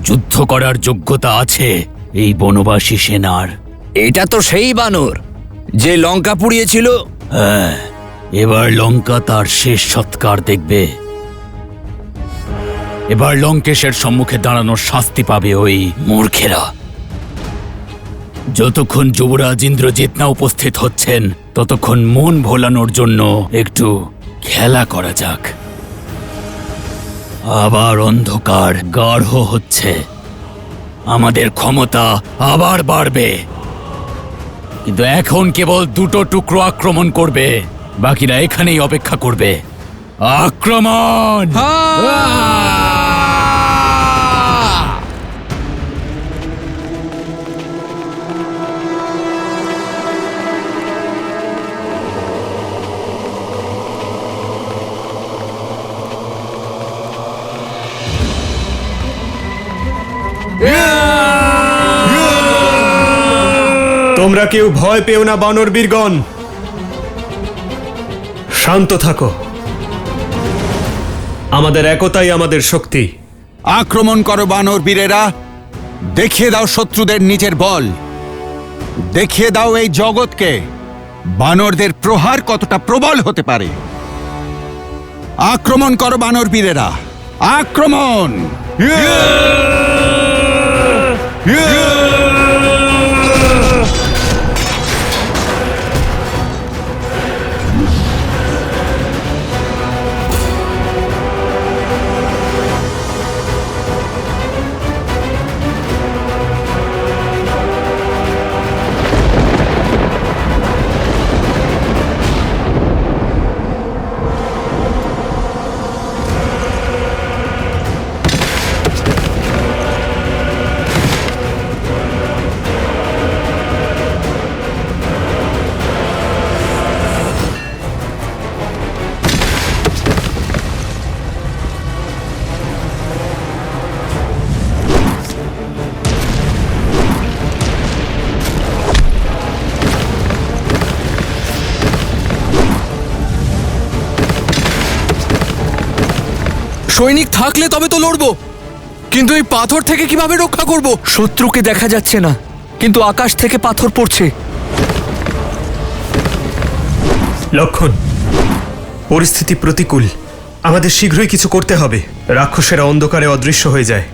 Speaker 12: যুদ্ধ করার যোগ্যতা আছে এই বনবাসী সেনার।
Speaker 1: এটা তো সেই বানর যে লঙ্কা পুড়িয়েছিল।
Speaker 12: হ্যাঁ, এবার লঙ্কা তার শেষ সৎকার দেখবে। এবার লঙ্কেশের সম্মুখে দাঁড়ানোর শাস্তি পাবে ওই মূর্খেরা। যতক্ষণ যুবরাজ ইন্দ্রজিৎ না উপস্থিত হচ্ছেন, ততক্ষণ মন ভোলানোর জন্য একটু খেলা করা যাক। আবার অন্ধকার গাঢ় হচ্ছে, আমাদের ক্ষমতা আবার বাড়বে, কিন্তু এখন কেবল দুটো টুকরো আক্রমণ করবে, বাকিরা এখানেই অপেক্ষা করবে। আক্রমণ!
Speaker 6: তোমরা কেউ ভয় পেও না বানর বীরগণ, শান্ত থাকো। আমাদের একতাই আমাদের শক্তি।
Speaker 5: আক্রমণ করো বানর বীরেরা, দেখিয়ে দাও শত্রুদের নিজের বল, দেখিয়ে দাও এই জগৎকে বানরদের প্রহার কতটা প্রবল হতে পারে। আক্রমণ করো বানর বীরেরা, আক্রমণ!
Speaker 1: সৈনিক থাকলে তবে তো লড়বো, কিন্তু এই পাথর থেকে কিভাবে রক্ষা করব? শত্রুকে দেখা যাচ্ছে না, কিন্তু আকাশ থেকে পাথর পড়ছে।
Speaker 6: লক্ষণ, পরিস্থিতি প্রতিকূল, আমাদের শীঘ্রই কিছু করতে হবে। রাক্ষসেরা অন্ধকারে অদৃশ্য হয়ে যায়,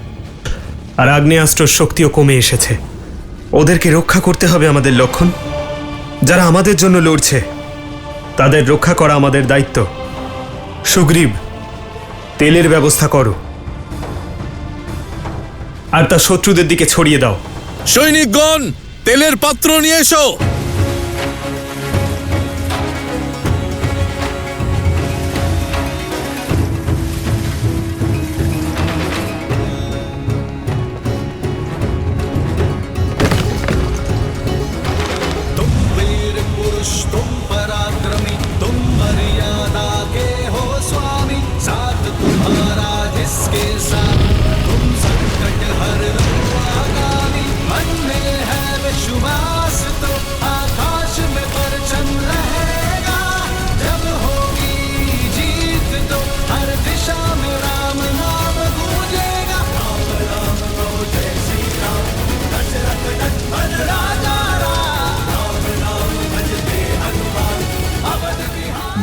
Speaker 6: আর আগ্নেয়াস্ত্রর শক্তিও কমে এসেছে। ওদেরকে রক্ষা করতে হবে আমাদের লক্ষণ। যারা আমাদের জন্য লড়ছে তাদের রক্ষা করা আমাদের দায়িত্ব। সুগ্রীব, তেলের ব্যবস্থা করো আর তা শত্রুদের দিকে ছড়িয়ে দাও।
Speaker 2: সৈনিকগণ, তেলের পাত্র নিয়ে এসো।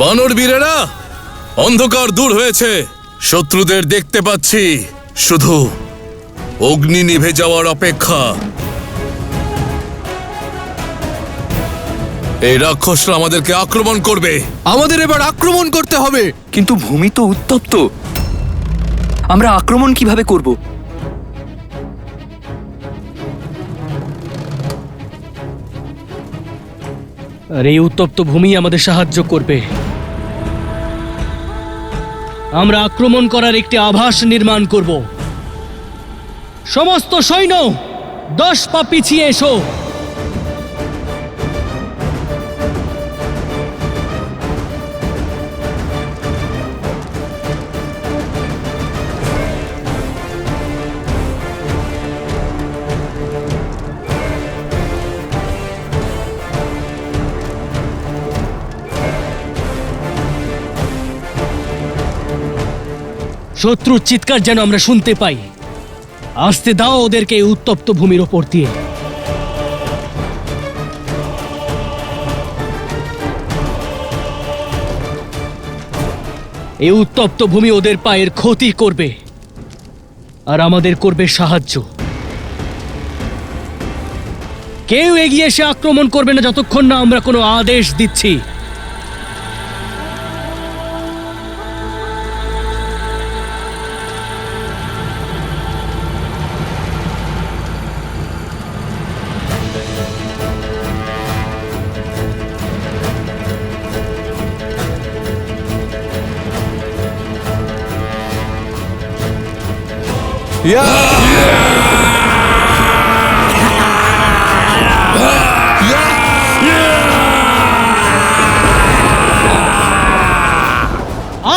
Speaker 2: বানর বীরেরা, অন্ধকার দূর হয়েছে, শত্রুদের দেখতে পাচ্ছি, শুধু অগ্নি নিভে যাওয়ার অপেক্ষা। এই রাক্ষসরা আমাদেরকে আক্রমণ করবে।
Speaker 1: আমাদের এবার আক্রমণ করতে হবে। কিন্তু ভূমি তো উত্তপ্ত, আমরা আক্রমণ কিভাবে করব?
Speaker 4: আর এই উত্তপ্ত ভূমি আমাদের সাহায্য করবে। আমরা আক্রমণ করার একটি আভাস নির্মাণ করব। সমস্ত সৈন্য 10 পা পিছিয়ে এসো। শত্রুর চিৎকার যেন আমরা শুনতে পাই। আসতে দাও ওদেরকে এই উত্তপ্ত ভূমির ওপর দিয়ে। এই উত্তপ্ত ভূমি ওদের পায়ের ক্ষতি করবে আর আমাদের করবে সাহায্য। কেউ এগিয়ে এসে আক্রমণ করবে না যতক্ষণ না আমরা কোনো আদেশ দিচ্ছি।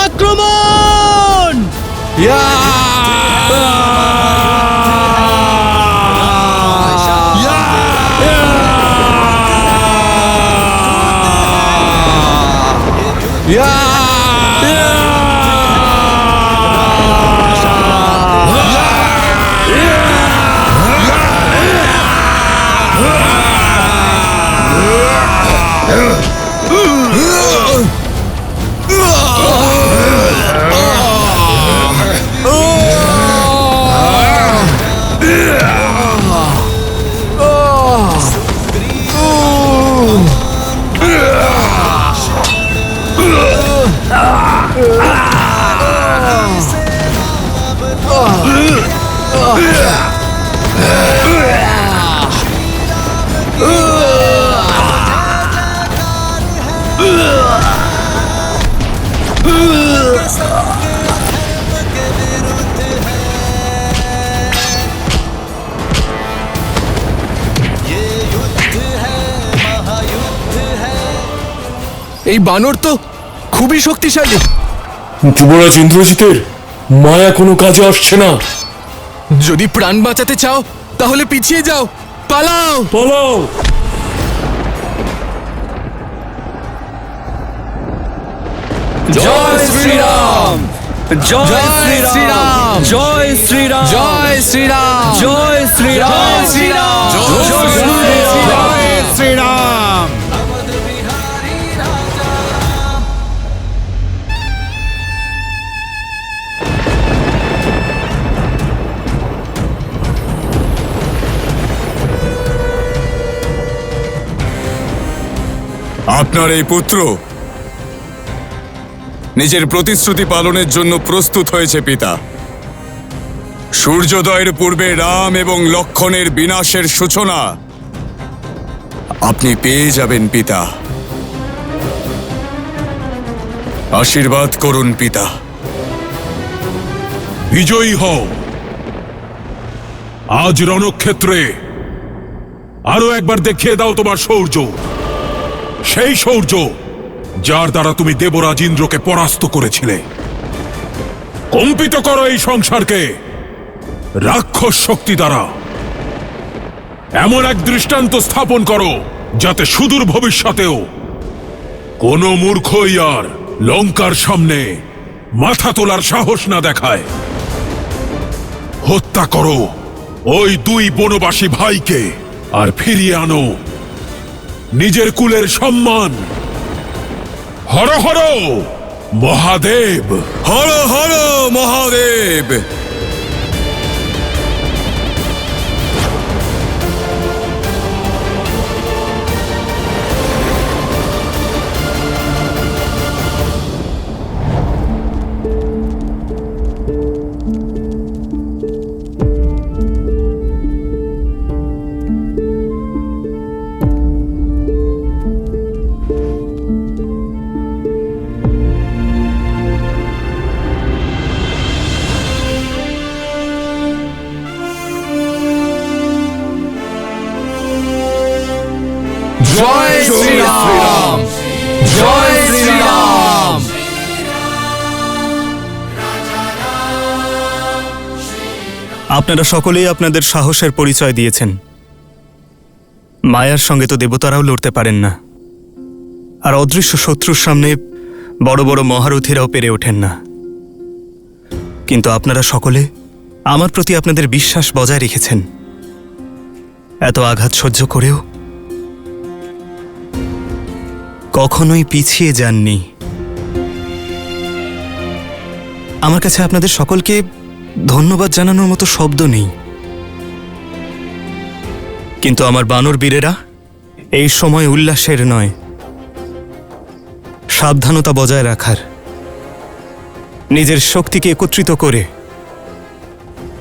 Speaker 4: আক্রমণ!
Speaker 1: এই বানর তো খুবই শক্তিশালী।
Speaker 2: যুবরাজ ইন্দ্রজিতের মায়া কোনো কাজে আসছে না।
Speaker 1: যদি প্রাণ বাঁচাতে চাও তাহলে পিছিয়ে যাও, পালাও।
Speaker 2: পালাও।
Speaker 1: জয় শ্রীরাম, জয় শ্রীরাম, জয় শ্রীরাম, জয় শ্রীরাম, জয় শ্রীরাম, জয় শ্রীরাম, জয় শ্রীরাম।
Speaker 3: আপনার এই পুত্র নিজের প্রতিশ্রুতি পালনের জন্য প্রস্তুত হয়েছে পিতা। সূর্যোদয়ের পূর্বে রাম এবং লক্ষ্মণের বিনাশের সূচনা আপনি পেয়ে যাবেন পিতা। আশীর্বাদ করুন পিতা।
Speaker 10: বিজয়ী হও। আজ রণক্ষেত্রে আরো একবার দেখিয়ে দাও তোমার শৌর্য, সেই শৌর্য যার দ্বারা তুমি দেবরাজ ইন্দ্রকে পরাস্ত করেছিলে। কম্পিত করো এই সংসারকে রাক্ষস শক্তি দ্বারা। এমন এক দৃষ্টান্ত স্থাপন করো যাতে সুদূর ভবিষ্যতেও কোনো মূর্খই আর লঙ্কার সামনে মাথা তোলার সাহস না দেখায়। হত্যা করো ওই দুই বনবাসী ভাইকে আর ফিরিয়ে আনো নিজের কুলের সম্মান। হর হর মহাদেব,
Speaker 3: হর হর মহাদেব।
Speaker 1: জয় শ্রীরাম, জয় শ্রীরাম।
Speaker 6: আপনারা সকলেই আপনাদের সাহসের পরিচয় দিয়েছেন। মায়ার সঙ্গে তো দেবতারাও লড়তে পারেন না, আর অদৃশ্য শত্রুর সামনে বড় বড় মহারথীরাও পেরে ওঠেন না। কিন্তু আপনারা সকলে আমার প্রতি আপনাদের বিশ্বাস বজায় রেখেছেন। এত আঘাত সহ্য করেও কখনোই পিছিয়ে যাননি। আমার কাছে আপনাদের সকলকে ধন্যবাদ জানানোর মতো শব্দ নেই। কিন্তু আমার বানর বীরেরা এই সময় উল্লাসের নয়, সাবধানতা বজায় রাখার, নিজের শক্তিকে একত্রিত করে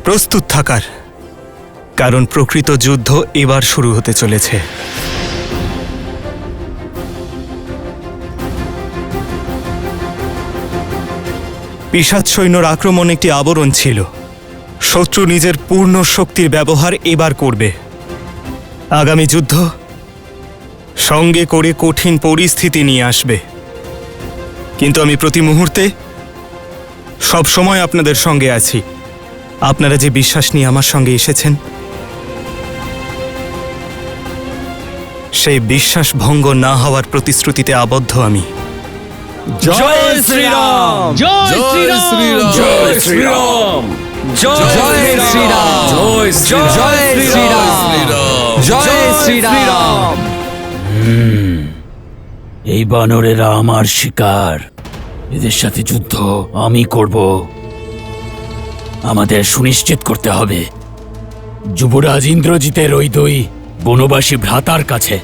Speaker 6: প্রস্তুত থাকার, কারণ প্রকৃত যুদ্ধ এবার শুরু হতে চলেছে। পিশাচ সৈন্যর আক্রমণ একটি আবরণ ছিল, শত্রু নিজের পূর্ণ শক্তির ব্যবহার এবার করবে। আগামী যুদ্ধ সঙ্গে করে কঠিন পরিস্থিতি নিয়ে আসবে, কিন্তু আমি প্রতি মুহূর্তে সব সময় আপনাদের সঙ্গে আছি। আপনারা যে বিশ্বাস নিয়ে আমার সঙ্গে এসেছেন, সেই বিশ্বাস ভঙ্গ না হওয়ার প্রতিশ্রুতিতে আবদ্ধ আমি।
Speaker 1: জয় শ্রীরাম!
Speaker 4: জয় শ্রীরাম!
Speaker 2: জয় শ্রীরাম!
Speaker 1: জয় শ্রীরাম!
Speaker 2: জয়
Speaker 1: জয় শ্রীরাম! জয় শ্রীরাম!
Speaker 12: এই বানরেরা আমার শিকার, এদের সাথে যুদ্ধ আমি করব। আমাদের সুনিশ্চিত করতে হবে যুবরাজ ইন্দ্রজিতের ওই দুই বনবাসী ভ্রাতার কাছে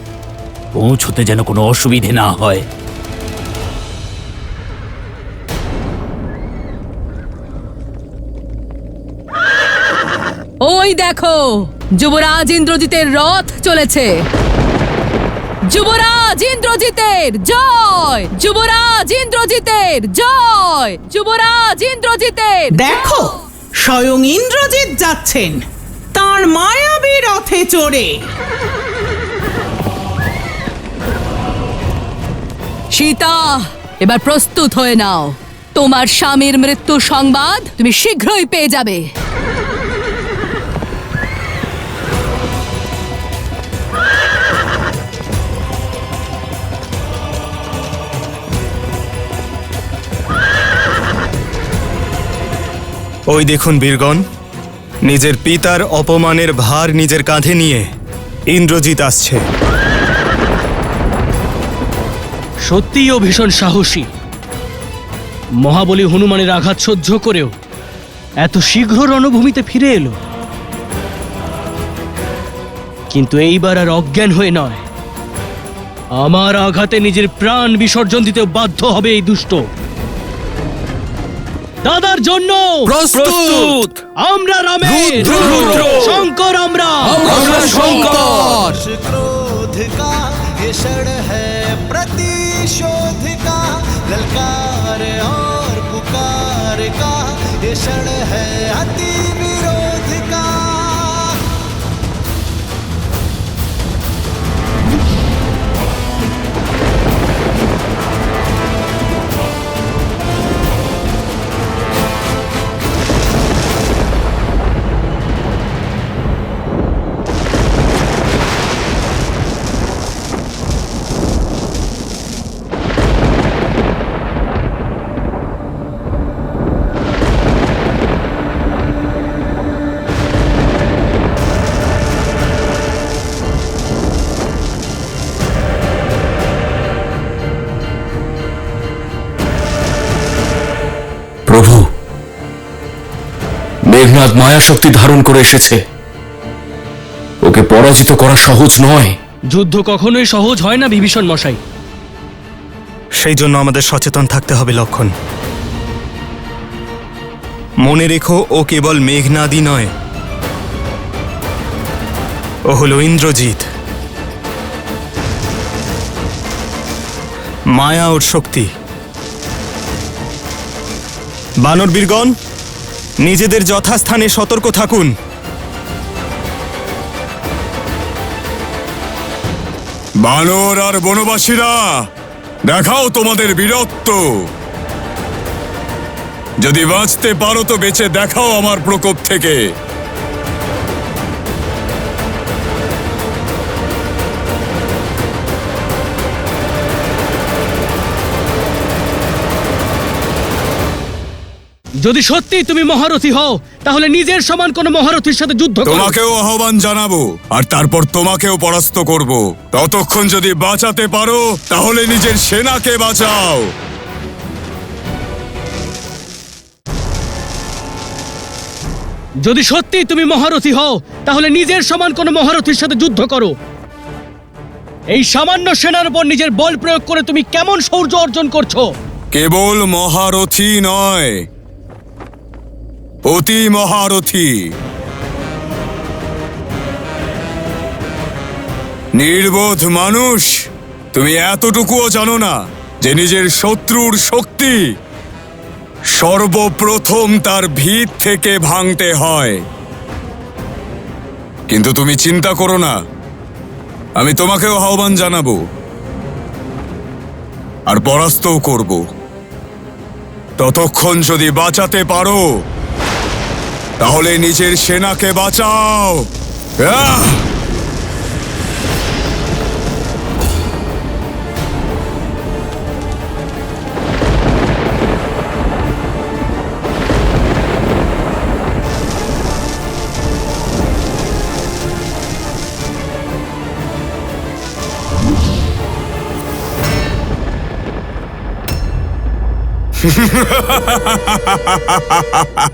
Speaker 12: পৌঁছতে যেন কোনো অসুবিধে না হয়।
Speaker 8: ওই দেখো, যুবরাজ ইন্দ্রজিতের রথ চলেছে। যুবরাজ ইন্দ্রজিতের জয়! যুবরাজ ইন্দ্রজিতের জয়! যুবরাজ ইন্দ্রজিতের!
Speaker 7: দেখো, স্বয়ং ইন্দ্রজিৎ যাচ্ছেন তার মায়াবী রথে চড়ে।
Speaker 8: সীতা, এবার প্রস্তুত হয়ে নাও। তোমার স্বামীর মৃত্যুর সংবাদ তুমি শীঘ্রই পেয়ে যাবে।
Speaker 6: ওই দেখুন বীরগণ, নিজের পিতার অপমানের ভার নিজের কাঁধে নিয়ে ইন্দ্রজিৎ আসছে।
Speaker 4: সত্যিই ও ভীষণ সাহসী। মহাবলী হনুমানের আঘাত সহ্য করেও এত শীঘ্র রণভূমিতে ফিরে এলো। কিন্তু এইবার আর অজ্ঞান হয়ে নয়, আমার আঘাতে নিজের প্রাণ বিসর্জন দিতে বাধ্য হবে এই দুষ্ট। দাদার জন্য
Speaker 1: প্রস্তুত!
Speaker 4: আমরা রামের,
Speaker 1: রুদ্র!
Speaker 4: শঙ্কর আমরা
Speaker 1: শঙ্কর!
Speaker 9: क्रोध का ये क्षण है प्रतिशोध का, ललकार और पुकार का ये क्षण है अति विरोध का।
Speaker 2: প্রভু, মেঘনাদ মায়া শক্তি ধারণ করে এসেছে। ওকে পরাজিত করা সহজ নয়।
Speaker 4: যুদ্ধ কখনোই সহজ হয় না বিভীষণ মশাই।
Speaker 6: সেই জন্য আমাদের সচেতন থাকতে হবে লক্ষণ। মনে রেখো, ও কেবল মেঘনাদই নয়, ও হলো ইন্দ্রজিৎ। মায়া ওর শক্তি। বানর বীরগণ, নিজেদের যথাস্থানে সতর্ক থাকুন।
Speaker 3: বানর আর বনবাসীরা, দেখাও তোমাদের বীরত্ব। যদি বাঁচতে পারো তো বেঁচে দেখাও আমার প্রকোপ থেকে।
Speaker 4: যদি সত্যি তুমি মহারথী হও, তাহলে নিজের সমান কোনো মহারথীর সাথে যুদ্ধ করো।
Speaker 3: তোমাকেও আহ্বান জানাবো, আর তারপর তোমাকেও পরাস্ত করব। ততক্ষণ যদি বাঁচাতে পারো তাহলে নিজের সেনাকে বাঁচাও।
Speaker 4: যদি সত্যি তুমি মহারথী হও, তাহলে নিজের সমান কোনো মহারথীর সাথে যুদ্ধ করো। এই সামান্য সেনার উপর নিজের বল প্রয়োগ করে তুমি কেমন শৌর্য অর্জন করছো?
Speaker 3: কেবল মহারথী নয়, অতি মহারথী। নির্বোধ মানুষ, তুমি এতটুকুও জানো না যে নিজের শত্রুর শক্তি সর্বপ্রথম তার ভিত থেকে ভাঙতে হয়। কিন্তু তুমি চিন্তা করো না, আমি তোমাকেও আহ্বান জানাবো আর পরাস্তও করব। ততক্ষণ যদি বাঁচাতে পারো তাহলে নিজের সেনাকে বাঁচাও। আহ!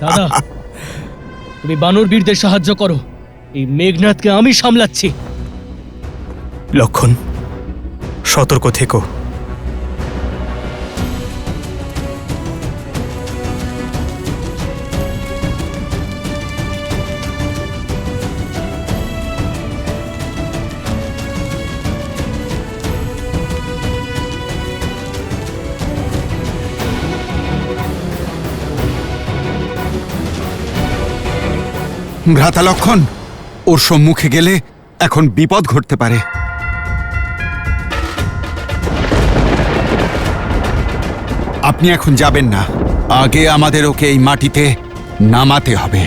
Speaker 4: দাদা, তুমি বানর বীরদের সাহায্য করো, এই মেঘনাথকে আমি সামলাচ্ছি।
Speaker 6: লক্ষণ, সতর্ক থেকো।
Speaker 5: ভ্রাতা লক্ষণ, ওর সম্মুখে গেলে এখন বিপদ ঘটতে পারে। আপনি এখন যাবেন না, আগে আমাদের ওকে এই মাটিতে নামাতে হবে।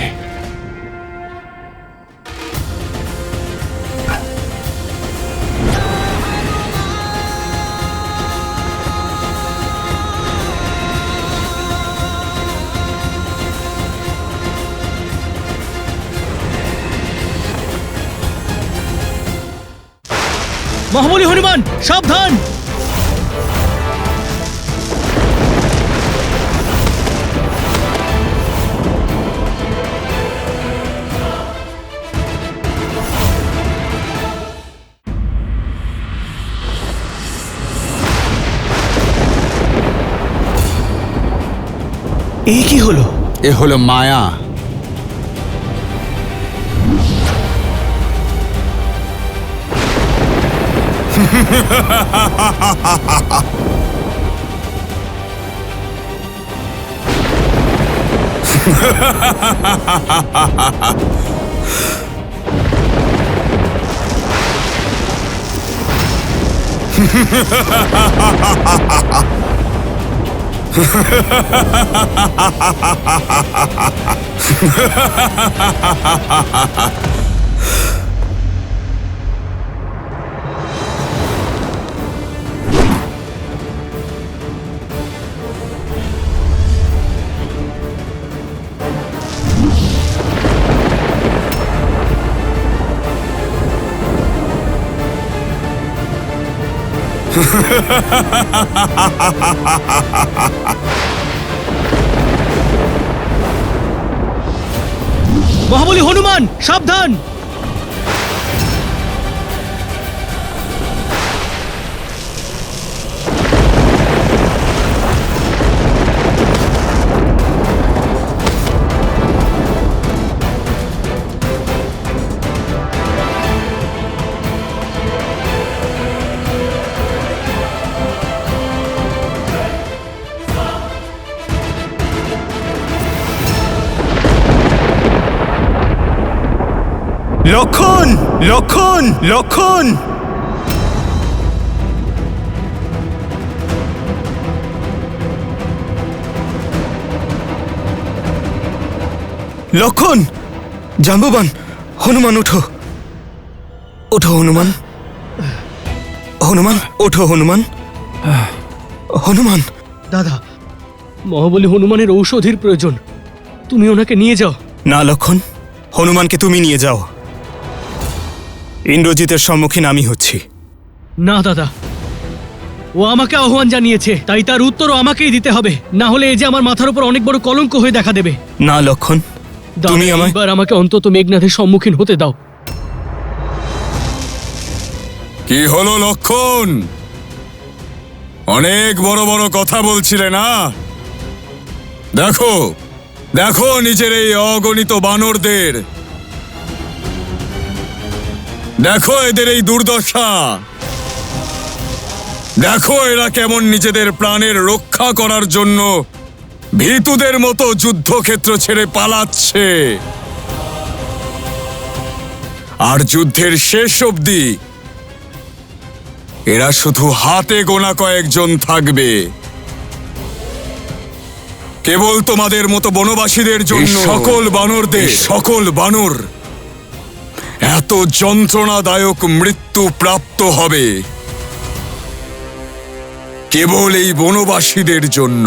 Speaker 4: মহাবলী হনুমান, সাবধান!
Speaker 6: এই কি হলো?
Speaker 5: এ হলো মায়া।
Speaker 4: মহাবলী হনুমান, সাবধান!
Speaker 6: লক্ষণ, লক্ষণ, লক্ষণ! লক্ষণ, জাম্ববান, হনুমান ওঠো, ওঠো হনুমান, হনুমান ওঠো, হনুমান, হনুমান।
Speaker 4: দাদা, মহাবলী হনুমানের ঔষধির প্রয়োজন, তুমি ওনাকে নিয়ে যাও।
Speaker 6: না লক্ষণ, হনুমানকে তুমি নিয়ে যাও। ইন্দ্রজিতের সম্মুখীন আমি হচ্ছি।
Speaker 4: না দাদা, ও আমাকে আহ্বান জানিয়েছে, তাই তার উত্তরও আমাকেই দিতে হবে, না হলে এই যে আমার মাথার উপর অনেক বড় কলঙ্ক হয়ে দেখা দেবে।
Speaker 6: না লক্ষণ,
Speaker 4: তুমি এবার আমাকে অন্তত মেঘনাথের সম্মুখীন হতে দাও।
Speaker 3: কি হলো লক্ষণ? অনেক বড় বড় কথা বলছিলে না? দেখো, দেখো নিজের এই অগণিত বানরদের, দেখো এদের এই দুর্দশা, দেখো এরা কেমন নিজেদের প্রাণের রক্ষা করার জন্য ভীতুদের মতো যুদ্ধক্ষেত্র ছেড়ে পালাচ্ছে। আর যুদ্ধের শেষ অবধি এরা শুধু হাতে গোনা কয়েকজন থাকবে, কেবল তোমাদের মতো বনবাসীদের জন্য। সকল বানর এত যন্ত্রণাদায়ক মৃত্যু প্রাপ্ত হবে কেবল এই বনবাসীদের জন্য।